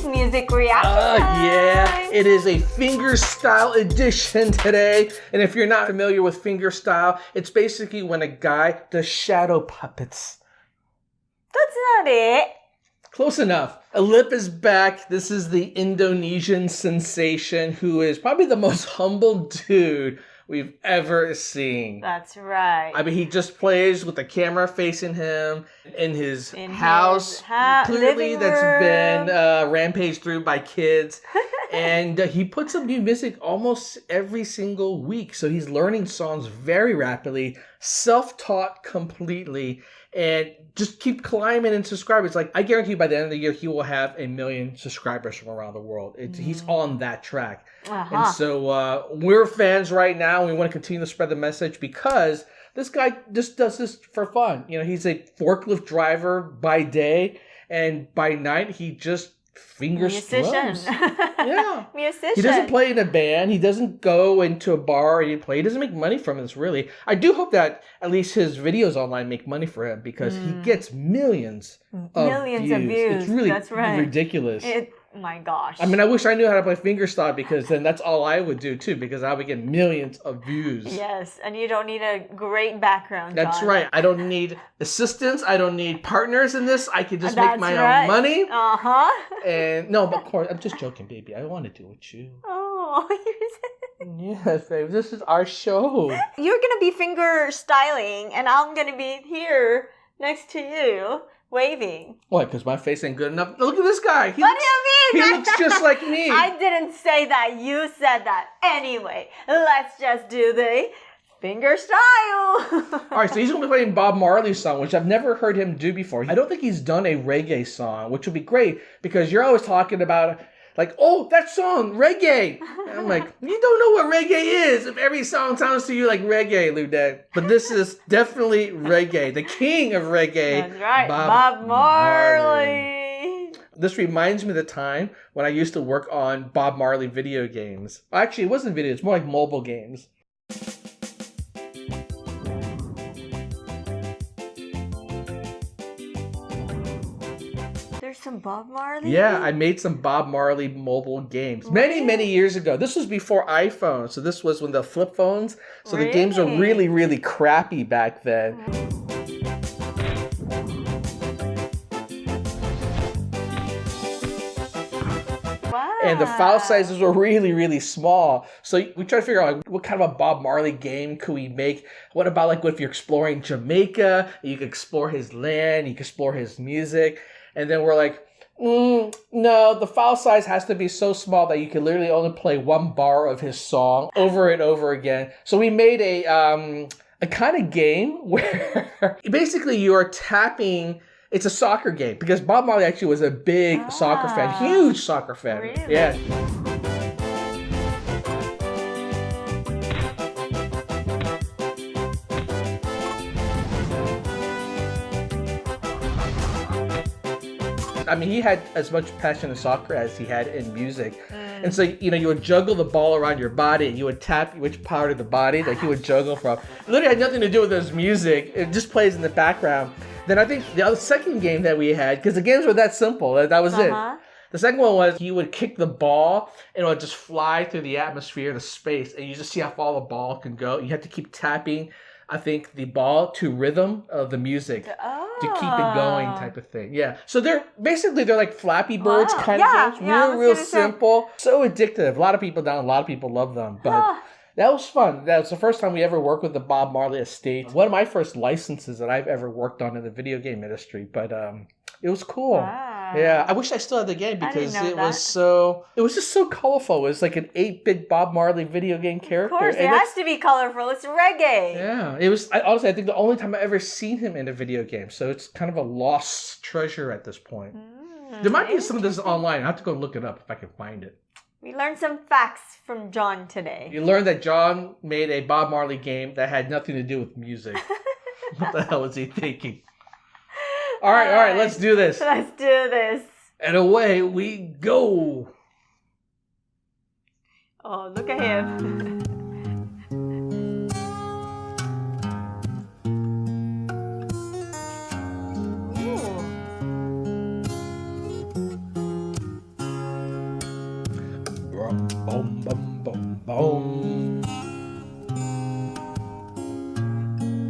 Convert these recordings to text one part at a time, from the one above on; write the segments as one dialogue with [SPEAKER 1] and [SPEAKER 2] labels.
[SPEAKER 1] music reaction time.
[SPEAKER 2] Yeah, it is a fingerstyle edition today. And if you're not familiar with fingerstyle, it's basically when a guy does shadow puppets.
[SPEAKER 1] That's not it.
[SPEAKER 2] Close enough. Alip is back. This is the Indonesian sensation who is probably the most humble dude we've ever seen.
[SPEAKER 1] That's right.
[SPEAKER 2] I mean, he just plays with the camera facing him in his house. Clearly, that's been rampaged through by kids. And he puts up new music almost every single week. So he's learning songs very rapidly, self-taught completely, and just keep climbing in subscribers. Like, I guarantee you by the end of the year, he will have 1 million subscribers from around the world. He's on that track. And so we're fans right now. We want to continue to spread the message because this guy just does this for fun. You know, he's a forklift driver by day, and by night, he just fingers drums. Yeah.
[SPEAKER 1] Musician.
[SPEAKER 2] He doesn't play in a band. He doesn't go into a bar and play. He doesn't make money from this, really. I do hope that at least his videos online make money for him because he gets millions of views. It's really ridiculous.
[SPEAKER 1] My gosh.
[SPEAKER 2] I mean, I wish I knew how to play fingerstyle because then that's all I would do too because I would get millions of views.
[SPEAKER 1] Yes, and you don't need a great background, John.
[SPEAKER 2] That's right. I don't need assistants. I don't need partners in this. I can just make my own money. And no, but of course, I'm just joking, baby. I want to do it with you.
[SPEAKER 1] Oh,
[SPEAKER 2] yes, babe. This is our show.
[SPEAKER 1] You're gonna be finger styling, and I'm gonna be here next to you. Waving.
[SPEAKER 2] Why? Because my face ain't good enough? Look at this guy.
[SPEAKER 1] What do you mean?
[SPEAKER 2] He looks just like me.
[SPEAKER 1] I didn't say that. You said that. Anyway, let's just do the finger style.
[SPEAKER 2] All right, so he's going to be playing Bob Marley's song, which I've never heard him do before. I don't think he's done a reggae song, which would be great because you're always talking about like, oh, that song, reggae. And I'm like, you don't know what reggae is if every song sounds to you like reggae, Ludette. But this is definitely reggae. The king of reggae.
[SPEAKER 1] That's right, Bob Marley.
[SPEAKER 2] This reminds me of the time when I used to work on Bob Marley video games. Actually, it wasn't video. It's more like mobile games.
[SPEAKER 1] Some Bob Marley?
[SPEAKER 2] Yeah, I made some Bob Marley mobile games many years ago. This was before iPhone, so this was when the flip phones. So the games were really crappy back then.
[SPEAKER 1] Wow.
[SPEAKER 2] And the file sizes were really small. So we tried to figure out like, what kind of a Bob Marley game could we make? What about like if you're exploring Jamaica, you could explore his land, you could explore his music. And then we're like, no, the file size has to be so small that you can literally only play 1 bar of his song over and over again. So we made a kind of game where basically you are tapping. It's a soccer game because Bob Marley actually was a big soccer fan, huge soccer fan.
[SPEAKER 1] Really?
[SPEAKER 2] Yeah. I mean, he had as much passion in soccer as he had in music. And so, you know, you would juggle the ball around your body and you would tap which part of the body that he would juggle from. It literally had nothing to do with his music. It just plays in the background. Then I think the second game that we had, because the games were that simple, that was it. The second one was he would kick the ball and it would just fly through the atmosphere to space. And you just see how far the ball can go. You have to keep tapping, I think, the ball to rhythm of the music to keep it going type of thing. Yeah. So they're like Flappy Birds kind of games. Real simple. So addictive. A lot of people down, a lot of people love them. But that was fun. That was the first time we ever worked with the Bob Marley estate. One of my first licenses that I've ever worked on in the video game industry. But it was cool.
[SPEAKER 1] Wow.
[SPEAKER 2] Yeah, I wish I still had the game because it was just so colorful. It was like an 8-bit Bob Marley video game character.
[SPEAKER 1] Of course, it has to be colorful. It's reggae.
[SPEAKER 2] Yeah, it was. Honestly, I think the only time I've ever seen him in a video game. So it's kind of a lost treasure at this point. There might be some of this online. I have to go look it up if I can find it.
[SPEAKER 1] We learned some facts from John today.
[SPEAKER 2] You learned that John made a Bob Marley game that had nothing to do with music. What the hell is he thinking? All right, let's do this.
[SPEAKER 1] Let's do this.
[SPEAKER 2] And away we go.
[SPEAKER 1] Oh, look at him.
[SPEAKER 2] Boom, boom, boom, boom, boom.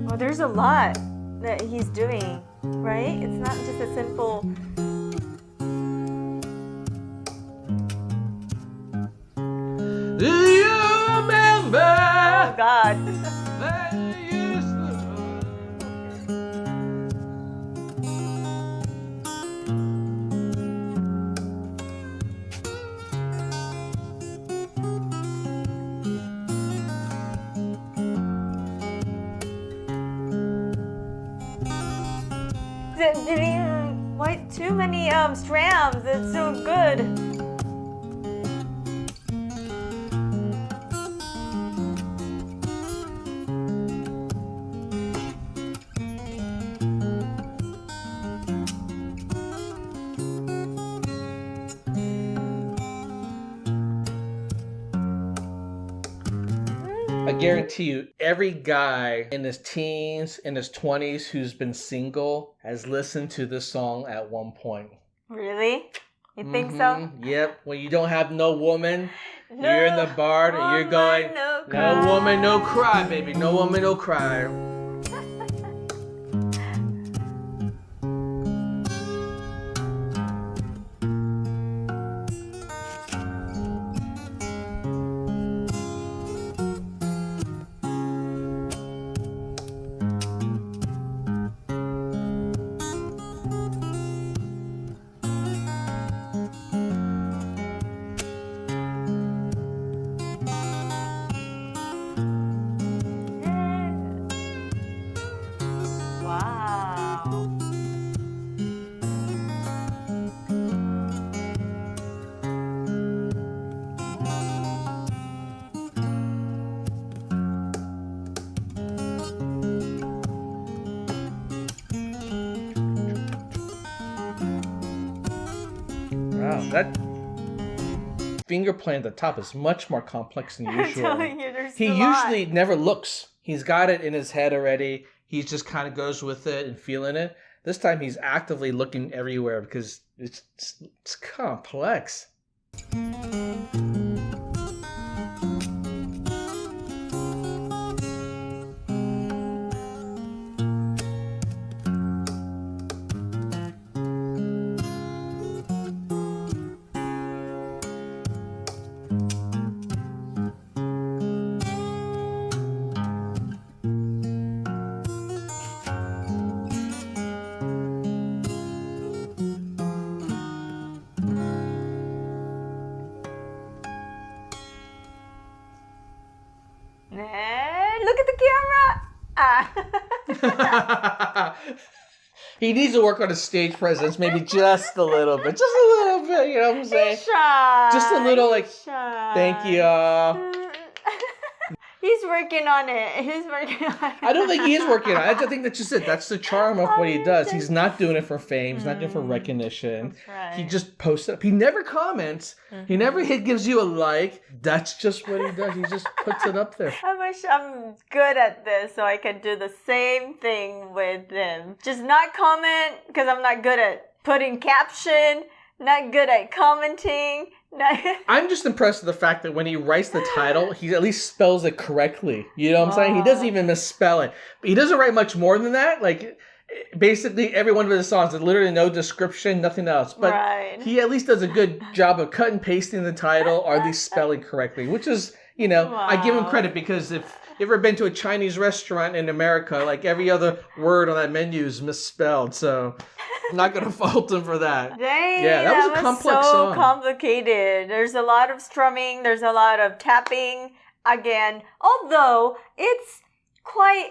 [SPEAKER 1] Well, there's a lot that he's doing, right? It's not just a simple.
[SPEAKER 2] Do you remember?
[SPEAKER 1] Oh God.
[SPEAKER 2] that you used to-
[SPEAKER 1] Why too many strands? It's so good.
[SPEAKER 2] I guarantee you, every guy in his teens, in his 20s who's been single has listened to this song at one point.
[SPEAKER 1] Really? You think so?
[SPEAKER 2] Yep. When you don't have no woman,
[SPEAKER 1] No
[SPEAKER 2] you're in the bar and you're going,
[SPEAKER 1] no
[SPEAKER 2] no woman, no cry, baby. No woman, no cry.
[SPEAKER 1] Wow.
[SPEAKER 2] Wow, that finger playing at the top is much more complex than
[SPEAKER 1] I'm
[SPEAKER 2] usual.
[SPEAKER 1] telling you, there's
[SPEAKER 2] He
[SPEAKER 1] a lot.
[SPEAKER 2] usually never looks. He's got it in his head already. He just kind of goes with it and feeling it. This time he's actively looking everywhere because it's complex.
[SPEAKER 1] Look at the camera. Ah.
[SPEAKER 2] He needs to work on his stage presence, maybe just a little bit. Just a little bit, you know what I'm saying?
[SPEAKER 1] He's shy.
[SPEAKER 2] Just a little, like,
[SPEAKER 1] He's shy.
[SPEAKER 2] thank you.
[SPEAKER 1] He's working on it. He's working on it.
[SPEAKER 2] I don't think he is working on it. I think that's just it. That's the charm of what he does. He's not doing it for fame. He's not doing it for recognition.
[SPEAKER 1] That's right.
[SPEAKER 2] He just posts it up. He never comments. He never gives you a like. That's just what he does. He just puts it up there.
[SPEAKER 1] I wish I'm good at this so I can do the same thing with them. Just not comment because I'm not good at putting caption, not good at commenting.
[SPEAKER 2] I'm just impressed with the fact that when he writes the title, he at least spells it correctly. You know what I'm saying? He doesn't even misspell it. But he doesn't write much more than that. Like, basically, every one of his songs, there's literally no description, nothing else. But
[SPEAKER 1] Right.
[SPEAKER 2] he at least does a good job of cut and pasting the title or at least spelling correctly, which is, you know, I give him
[SPEAKER 1] Wow.
[SPEAKER 2] credit because if you've ever been to a Chinese restaurant in America, like every other word on that menu is misspelled. So I'm not going to fault him for that.
[SPEAKER 1] Dang,
[SPEAKER 2] Yeah, that was a complex
[SPEAKER 1] so
[SPEAKER 2] song.
[SPEAKER 1] complicated. There's a lot of strumming. There's a lot of tapping. Again, although it's quite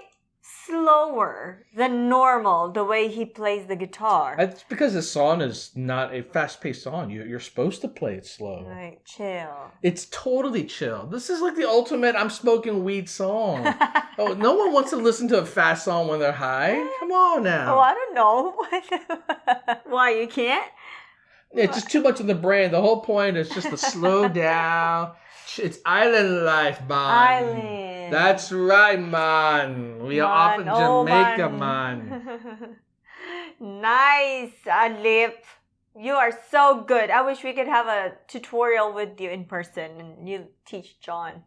[SPEAKER 1] slower than normal the way he plays the guitar.
[SPEAKER 2] It's because this song is not a fast-paced song. You're supposed to play it slow.
[SPEAKER 1] Like chill.
[SPEAKER 2] It's totally chill. This is like the ultimate I'm smoking weed song. Oh, no one wants to listen to a fast song when they're high. Come on now.
[SPEAKER 1] Oh, I don't know. Why you can't?
[SPEAKER 2] It's just too much in the brain. The whole point is just to slow down. It's island life, man.
[SPEAKER 1] Island.
[SPEAKER 2] That's right, man. We are off in
[SPEAKER 1] Man, oh,
[SPEAKER 2] Jamaica, man.
[SPEAKER 1] Nice, Alip. You are so good. I wish we could have a tutorial with you in person and you teach John.